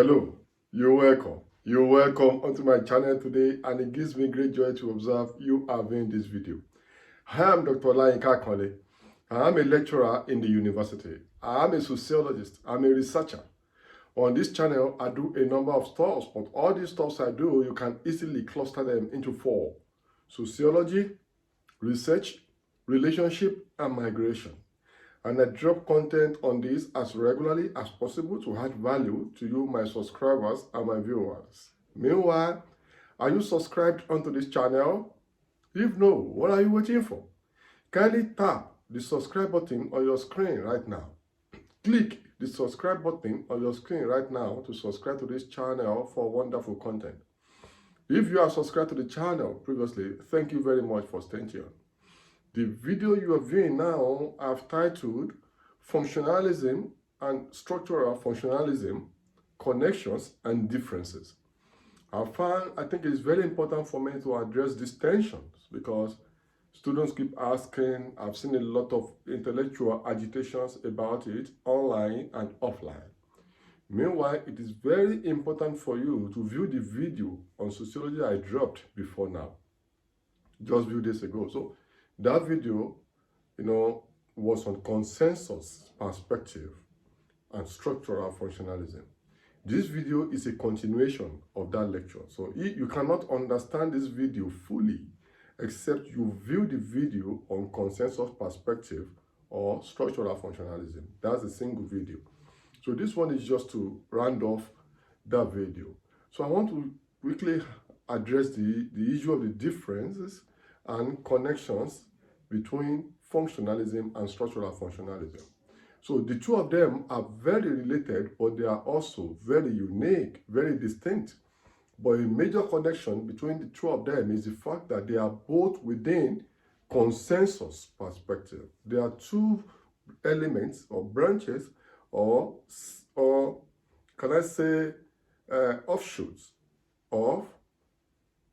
Hello, you're welcome. You're welcome onto my channel today, and it gives me great joy to observe you are viewing this video. I am Dr. Olayinka Kole. I am a lecturer in the university. I am a sociologist. I'm a researcher. On this channel, I do a number of stuff, but all these stuffs I do, you can easily cluster them into four: sociology, research, relationship, and migration. And I drop content on this as regularly as possible to add value to you, my subscribers and my viewers. Meanwhile, are you subscribed onto this channel? If no, what are you waiting for? Kindly tap the subscribe button on your screen right now. Click the subscribe button on your screen right now to subscribe to this channel for wonderful content. If you are subscribed to the channel previously, thank you very much for staying tuned. The video you are viewing now I've titled Functionalism and Structural Functionalism, Connections and Differences. I think it's very important for me to address these tensions because students keep asking. I've seen a lot of intellectual agitations about it online and offline. Meanwhile, it is very important for you to view the video on sociology I dropped before now, just a few days ago. So that video, was on consensus perspective and structural functionalism. This video is a continuation of that lecture. So you cannot understand this video fully except you view the video on consensus perspective or structural functionalism. That's a single video. So this one is just to round off that video. So I want to quickly address the issue of the differences and connections between functionalism and structural functionalism. So the two of them are very related, but they are also very unique, very distinct. But a major connection between the two of them is the fact that they are both within consensus perspective. There are two elements or branches or can I say offshoots of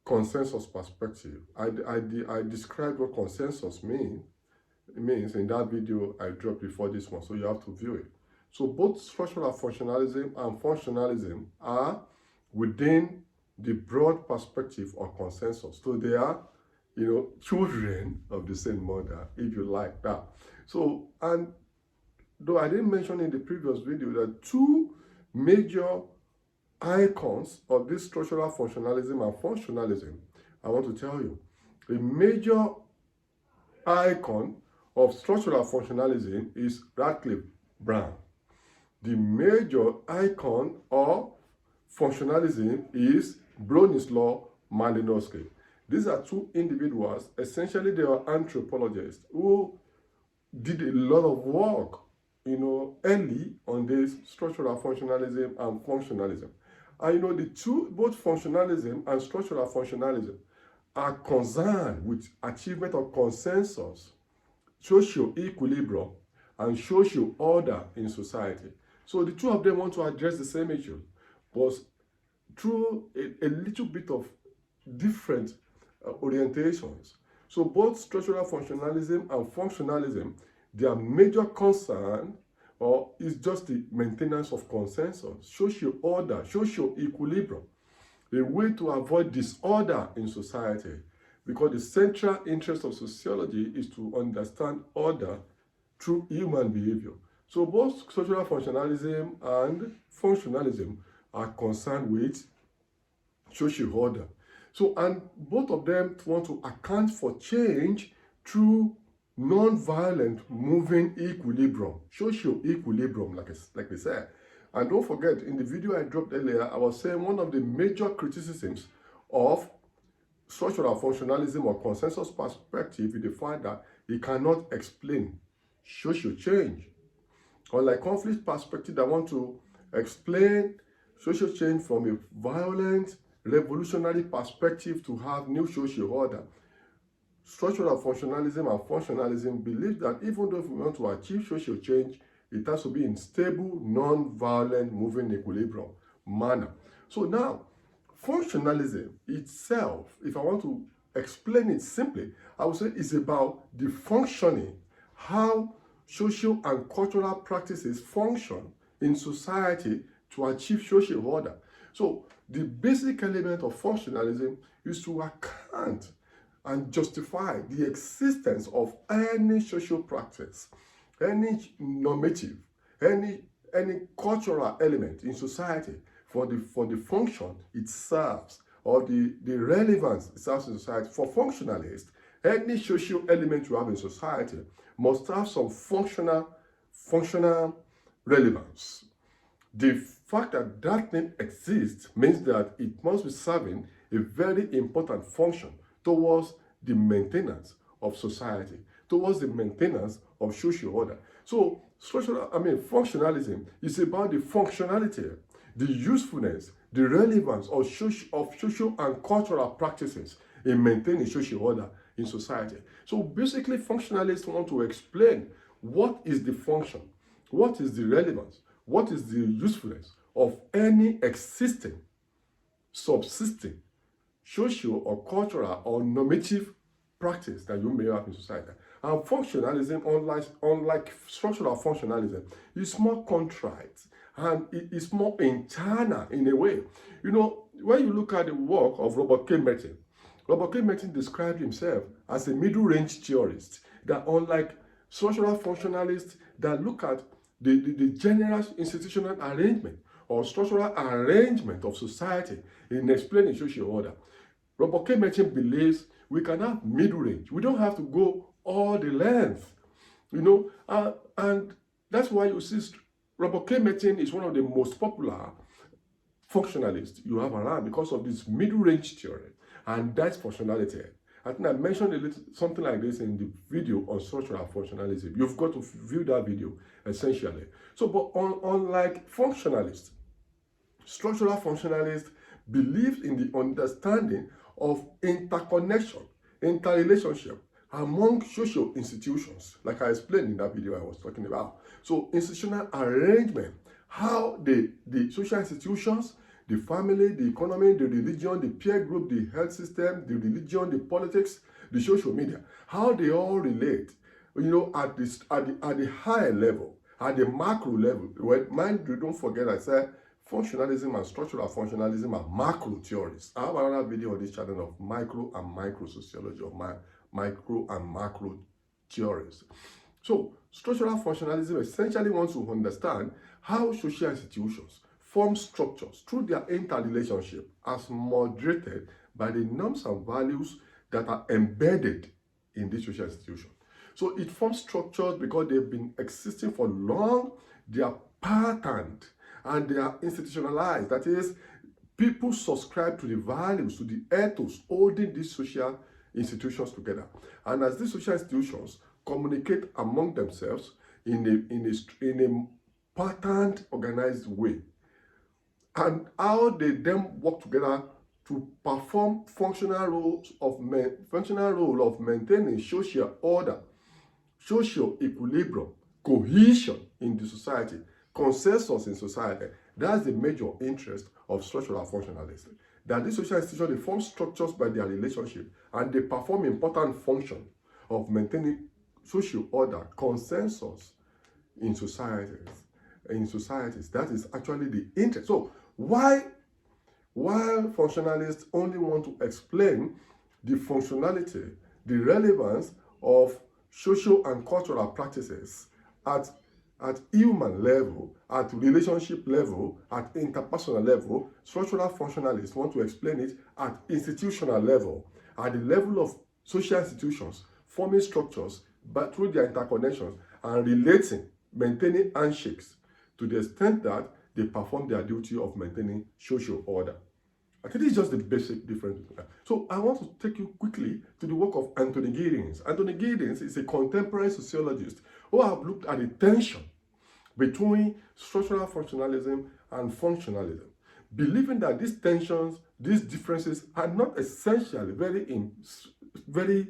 consensus perspective. I described what consensus means in that video I dropped before this one, so you have to view it. So both structural functionalism and functionalism are within the broad perspective of consensus. So they are, children of the same mother, if you like that. So, and though I didn't mention in the previous video that two major icons of this structural functionalism and functionalism, I want to tell you, a major icon of structural functionalism is Radcliffe Brown. The major icon of functionalism is Bronislaw Malinowski. These are two individuals, essentially they are anthropologists who did a lot of work, early on this structural functionalism and functionalism. And the two, both functionalism and structural functionalism, are concerned with achievement of consensus, social equilibrium, and social order in society. So the two of them want to address the same issue, but through a little bit of different orientations. So both structural functionalism and functionalism, their major concern is just the maintenance of consensus, social order, social equilibrium, a way to avoid disorder in society, because the central interest of sociology is to understand order through human behavior. So both structural functionalism and functionalism are concerned with social order. So, and both of them want to account for change through non-violent moving equilibrium, social equilibrium, like they said. And don't forget, in the video I dropped earlier, I was saying one of the major criticisms of structural functionalism or consensus perspective is the fact that it cannot explain social change. Unlike conflict perspective that want to explain social change from a violent, revolutionary perspective to have new social order, structural functionalism and functionalism believe that even though if we want to achieve social change, it has to be in stable, non-violent, moving equilibrium manner. So now, functionalism itself, if I want to explain it simply, I would say it's about the functioning, how social and cultural practices function in society to achieve social order. So the basic element of functionalism is to account and justify the existence of any social practice, any normative, any cultural element in society for the function it serves or the relevance it serves in society. For functionalists, any social element you have in society must have some functional relevance. The fact that that thing exists means that it must be serving a very important function towards the maintenance of society, towards the maintenance of social order. So functionalism is about the functionality, the usefulness, the relevance of social and cultural practices in maintaining social order in society. So basically, functionalists want to explain what is the function, what is the relevance, what is the usefulness of any existing, subsisting, social or cultural or normative practice that you may have in society. And functionalism, unlike structural functionalism, is more contrite and it is more internal in a way. You know, when you look at the work of Robert K. Merton described himself as a middle-range theorist that, unlike structural functionalists that look at the general institutional arrangement or structural arrangement of society in explaining social order, Robert K. Merton believes we can have middle range. We don't have to go all the length, you know, and that's why you see Robert K. Merton is one of the most popular functionalists you have around because of this middle range theory, and that's functionality. I think I mentioned something like this in the video on structural functionalism. You've got to view that video essentially. So, but unlike functionalists, structural functionalists believe in the understanding of interconnection, interrelationship among social institutions, like I explained in that video I was talking about. So institutional arrangement, how the social institutions, the family, the economy, the religion, the peer group, the health system, the religion, the politics, the social media, how they all relate, you know, at the higher level, at the macro level. Well, mind you, don't forget I said functionalism and structural functionalism are macro theories. I have another video on this channel of micro and micro sociology, of micro and macro theories. So structural functionalism essentially wants to understand how social institutions form structures through their interrelationship as moderated by the norms and values that are embedded in this social institution. So it forms structures because they've been existing for long, they are patterned, and they are institutionalized. That is, people subscribe to the values, to the ethos holding these social institutions together. And as these social institutions communicate among themselves in a patterned, organized way, and how they then work together to perform functional role of maintaining social order, social equilibrium, cohesion in the society, consensus in society. That's the major interest of structural functionalism. That these social institutions, they form structures by their relationship and they perform important functions of maintaining social order, consensus in societies. That is actually the interest. So while functionalists only want to explain the functionality, the relevance of social and cultural practices at human level, at relationship level, at interpersonal level, structural functionalists want to explain it at institutional level, at the level of social institutions, forming structures but through their interconnections and relating, maintaining handshakes to the extent that they perform their duty of maintaining social order. I think it's just the basic difference. So I want to take you quickly to the work of Anthony Giddens. Anthony Giddens is a contemporary sociologist who have looked at the tension between structural functionalism and functionalism, believing that these tensions, these differences are not essentially very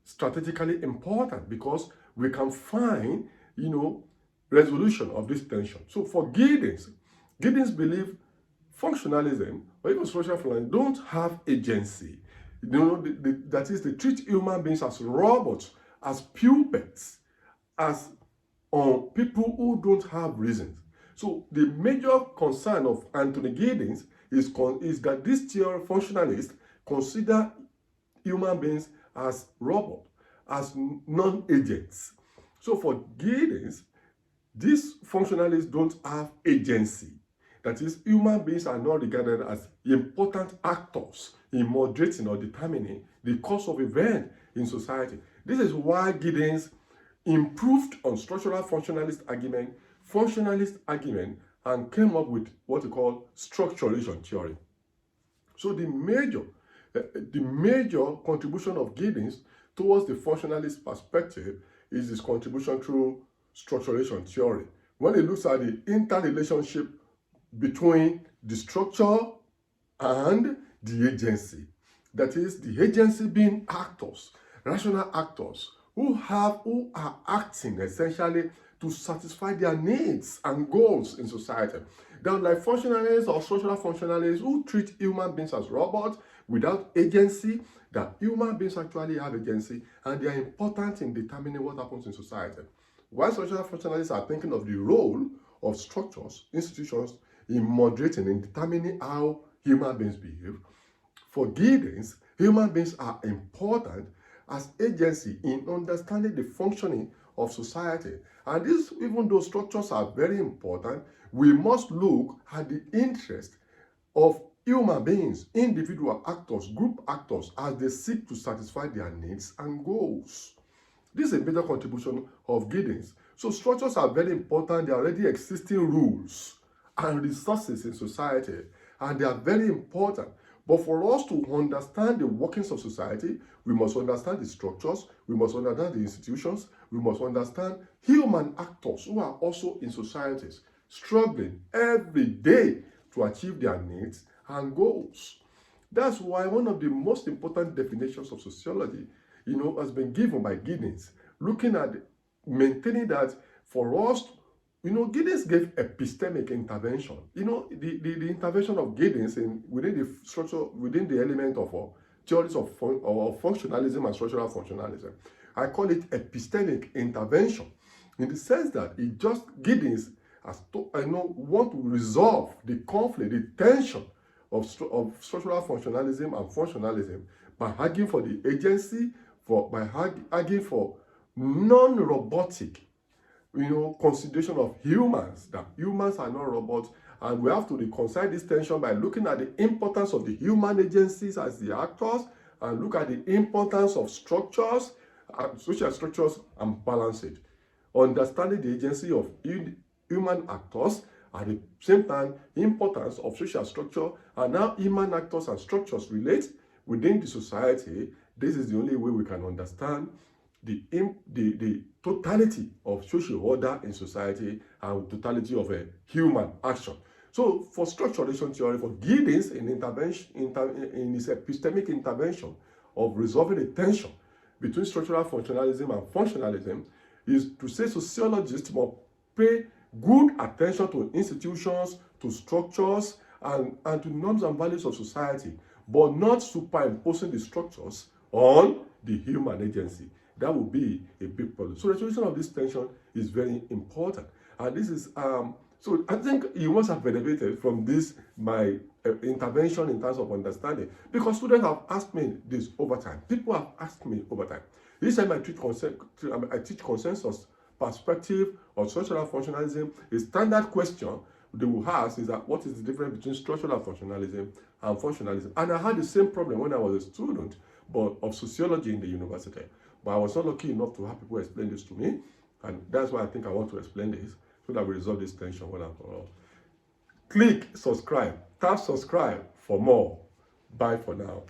strategically important because we can find, you know, resolution of this tension. So for Giddens believe functionalism or even structural functionalism don't have agency. You know, that is, they treat human beings as robots, as puppets, as people who don't have reasons. So the major concern of Anthony Giddens is that this theory functionalists consider human beings as robots, as non-agents. So for Giddens, these functionalists don't have agency. That is, human beings are not regarded as important actors in moderating or determining the course of event in society. This is why Giddens improved on structural functionalist argument, and came up with what we call structuration theory. So the major contribution of Giddens towards the functionalist perspective is his contribution through structuration theory. When he looks at the interrelationship between the structure and the agency, that is, the agency being actors, rational actors, who are acting essentially to satisfy their needs and goals in society. They're like functionalists or structural functionalists who treat human beings as robots without agency, that human beings actually have agency and they are important in determining what happens in society. While structural functionalists are thinking of the role of structures, institutions, in moderating and determining how human beings behave, for Giddens, human beings are important as agency in understanding the functioning of society. And this, even though structures are very important, we must look at the interest of human beings, individual actors, group actors, as they seek to satisfy their needs and goals. This is a major contribution of Giddens. So structures are very important. There are already existing rules and resources in society, and they are very important. But for us to understand the workings of society, we must understand the structures, we must understand the institutions, we must understand human actors who are also in societies, struggling every day to achieve their needs and goals. That's why one of the most important definitions of sociology, has been given by Giddens, looking at maintaining that for us, Giddens gave epistemic intervention. The intervention of Giddens within the structure, within the element of theories of functionalism and structural functionalism. I call it epistemic intervention, in the sense that Giddens want to resolve the conflict, the tension of structural functionalism and functionalism by arguing for the agency, by arguing for non-robotic consideration of humans, that humans are not robots, and we have to reconcile this tension by looking at the importance of the human agencies as the actors, and look at the importance of structures, social structures, and balance it. Understanding the agency of human actors, at the same time, importance of social structure, and how human actors and structures relate within the society. This is the only way we can understand the totality of social order in society and totality of a human action. So for structuration theory, for Giddens in his epistemic intervention of resolving the tension between structural functionalism and functionalism, is to say sociologists must pay good attention to institutions, to structures, and to norms and values of society, but not superimposing the structures on the human agency. That would be a big problem. So resolution of this tension is very important. And this is, so I think you must have benefited from this, my intervention in terms of understanding. Because students have asked me this over time. People have asked me over time. Each time I teach consensus perspective or structural functionalism, a standard question they will ask is that what is the difference between structural functionalism and functionalism? And I had the same problem when I was a student of sociology in the university. But I was not lucky enough to have people explain this to me. And that's why I think I want to explain this, so that we resolve this tension once and for all. Click subscribe. Tap subscribe for more. Bye for now.